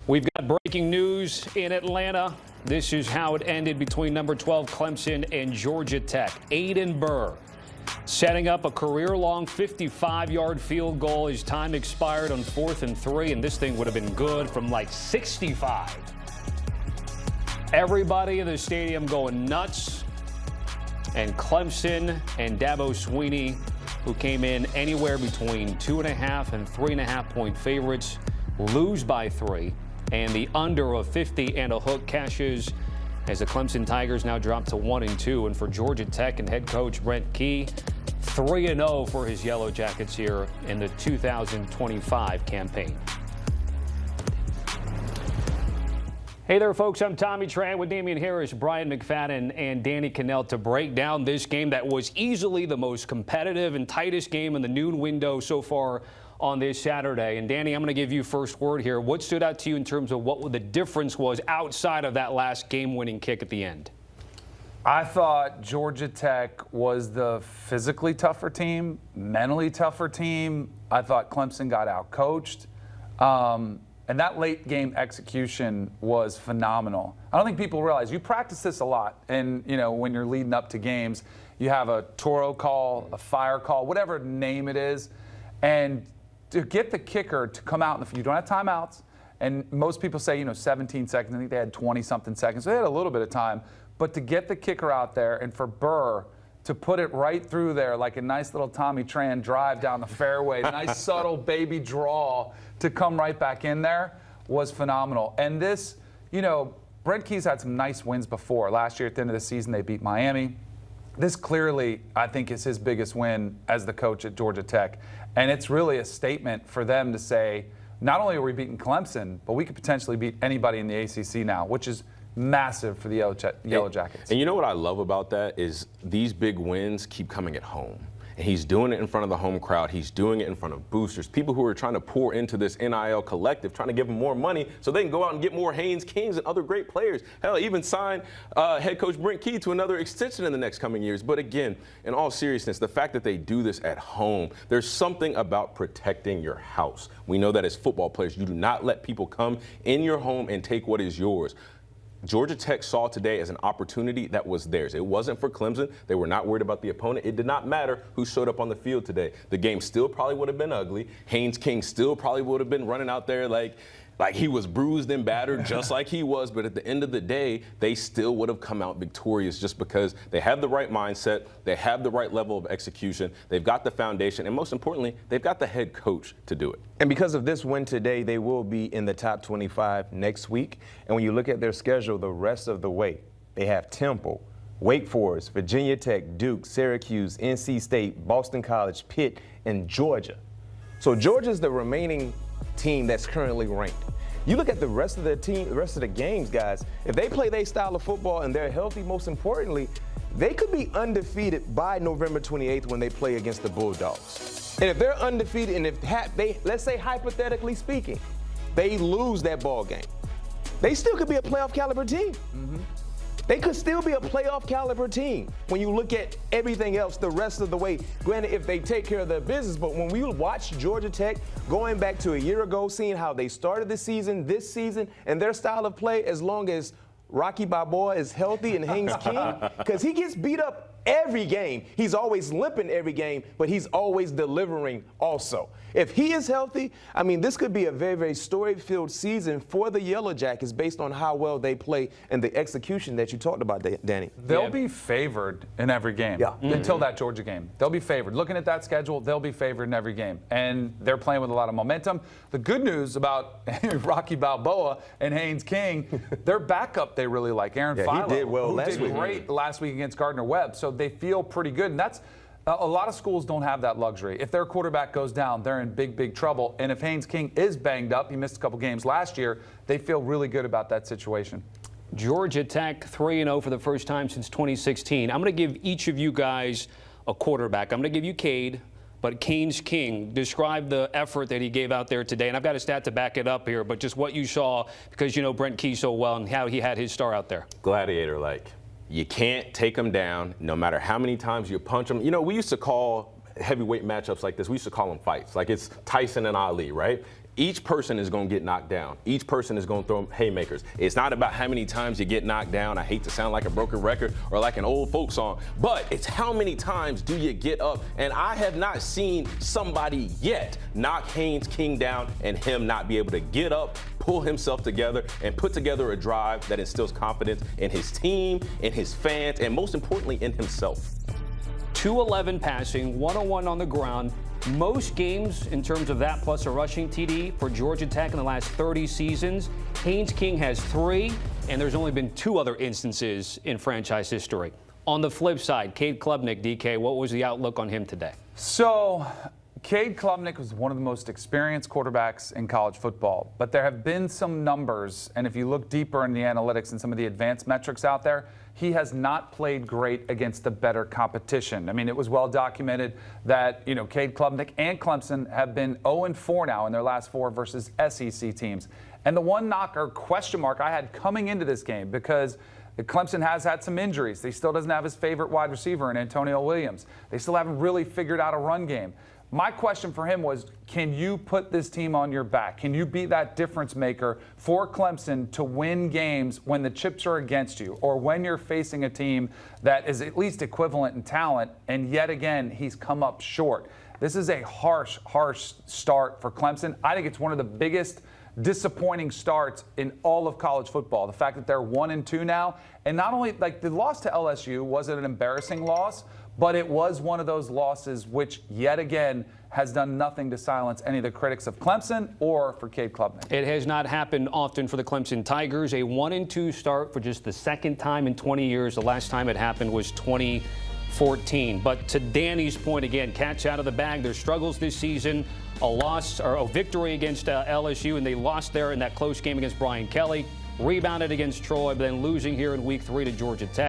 We've got breaking news in Atlanta. This is how it ended between number 12 Clemson and Georgia Tech. Aiden Burr setting up a career-long 55-yard field goal. His time expired on 4th and 3, and this thing would have been good from like 65. Everybody in the stadium going nuts. And Clemson and Dabo Swinney, who came in anywhere between 2.5 and 3.5 point favorites, lose by 3. And the under of 50 and a hook cashes as the Clemson Tigers now drop to 1-2. And for Georgia Tech and head coach Brent Key, 3-0 for his Yellow Jackets here in the 2025 campaign. Hey there, folks. I'm Tommy Tran with Damien Harris, Bryant, McFadden, and Danny Kanell to break down this game that was easily the most competitive and tightest game in the noon window so far on this Saturday. And Danny, I'm going to give you first word here. What stood out to you in terms of what the difference was outside of that last game-winning kick at the end? I thought Georgia Tech was the physically tougher team, mentally tougher team. I thought Clemson got out-coached. And that late game execution was phenomenal. I don't think people realize you practice this a lot. And, you know, when you're leading up to games, you have a Toro call, a fire call, whatever name it is. And to get the kicker to come out, you don't have timeouts. And most people say, 17 seconds. I think they had 20-something seconds. So they had a little bit of time. But to get the kicker out there and for Burr to put it right through there like a nice little Tommy Tran drive down the fairway, nice subtle baby draw to come right back in there was phenomenal. And this, Brent Key's had some nice wins before. Last year at the end of the season, they beat Miami. This clearly, I think, is his biggest win as the coach at Georgia Tech. And it's really a statement for them to say, not only are we beating Clemson, but we could potentially beat anybody in the ACC now, which is massive for the Yellow Jackets. And you know what I love about that is these big wins keep coming at home. And he's doing it in front of the home crowd. He's doing it in front of boosters, people who are trying to pour into this NIL collective, trying to give them more money so they can go out and get more Haynes Kings and other great players. Hell, even sign head coach Brent Key to another extension in the next coming years. But again, in all seriousness, the fact that they do this at home, there's something about protecting your house. We know that as football players, you do not let people come in your home and take what is yours. Georgia Tech saw today as an opportunity that was theirs. It wasn't for Clemson. They were not worried about the opponent. It did not matter who showed up on the field today. The game still probably would have been ugly. Haynes King still probably would have been running out there like he was bruised and battered just like he was. But at the end of the day, they still would have come out victorious just because they have the right mindset. They have the right level of execution. They've got the foundation. And most importantly, they've got the head coach to do it. And because of this win today, they will be in the top 25 next week. And when you look at their schedule the rest of the way, they have Temple, Wake Forest, Virginia Tech, Duke, Syracuse, NC State, Boston College, Pitt, and Georgia. So Georgia's the remaining team that's currently ranked. You look at the rest of the team, the rest of the games, guys, if they play their style of football and they're healthy, most importantly, they could be undefeated by November 28th when they play against the Bulldogs. And if they're undefeated and if they, let's say hypothetically speaking, they lose that ball game, they still could be a playoff caliber team. Mm-hmm. They could still be a playoff caliber team when you look at everything else the rest of the way. Granted, if they take care of their business, but when we watch Georgia Tech going back to a year ago, seeing how they started the season, this season, and their style of play, as long as Rocky Balboa is healthy and Haynes King, because he gets beat up every game. He's always limping every game, but he's always delivering also. If he is healthy, I mean, this could be a very, very story-filled season for the Yellow Jackets based on how well they play and the execution that you talked about, Danny. They'll be favored in every game until that Georgia game. They'll be favored. Looking at that schedule, they'll be favored in every game. And they're playing with a lot of momentum. The good news about Rocky Balboa and Haynes King, their backup they really like, Aaron Philo, he did well who last did week. great last week against Gardner-Webb. So they feel pretty good. And that's a lot of schools don't have that luxury. If their quarterback goes down, they're in big, big trouble. And if Haynes King is banged up, he missed a couple games last year, they feel really good about that situation. Georgia Tech 3-0 for the first time since 2016. I'm going to give each of you guys a quarterback. I'm going to give you Cade, but Haynes King, describe the effort that he gave out there today. And I've got a stat to back it up here, but just what you saw, because you know Brent Key so well and how he had his star out there. Gladiator-like. You can't take them down no matter how many times you punch them. You know, we used to call heavyweight matchups like this, we used to call them fights. Like it's Tyson and Ali, right? Each person is going to get knocked down. Each person is going to throw haymakers. It's not about how many times you get knocked down. I hate to sound like a broken record or like an old folk song, but it's how many times do you get up? And I have not seen somebody yet knock Haynes King down and him not be able to get up, pull himself together, and put together a drive that instills confidence in his team, in his fans, and most importantly, in himself. 211 passing, 101 on the ground. Most games in terms of that plus a rushing TD for Georgia Tech in the last 30 seasons. Haynes King has 3, and there's only been 2 other instances in franchise history. On the flip side, Cade Klubnik, DK, what was the outlook on him today? So, Cade Klubnik was one of the most experienced quarterbacks in college football, but there have been some numbers, and if you look deeper in the analytics and some of the advanced metrics out there, he has not played great against the better competition. I mean, it was well documented that, Cade Klubnik and Clemson have been 0-4 now in their last 4 versus SEC teams. And the one knock or question mark I had coming into this game, because Clemson has had some injuries. They still doesn't have his favorite wide receiver in Antonio Williams. They still haven't really figured out a run game. My question for him was, can you put this team on your back? Can you be that difference maker for Clemson to win games when the chips are against you, or when you're facing a team that is at least equivalent in talent, and yet again, he's come up short? This is a harsh start for Clemson. I think it's one of the biggest disappointing starts in all of college football. The fact that they're 1-2 now, and not only the loss to LSU wasn't an embarrassing loss, but it was one of those losses which, yet again, has done nothing to silence any of the critics of Clemson or for Cade Klubnik. It has not happened often for the Clemson Tigers. A 1-2 start for just the second time in 20 years. The last time it happened was 2014. But to Danny's point again, catch out of the bag. Their struggles this season, a loss or a victory against LSU, and they lost there in that close game against Bryant Kelly. Rebounded against Troy, but then losing here in week 3 to Georgia Tech.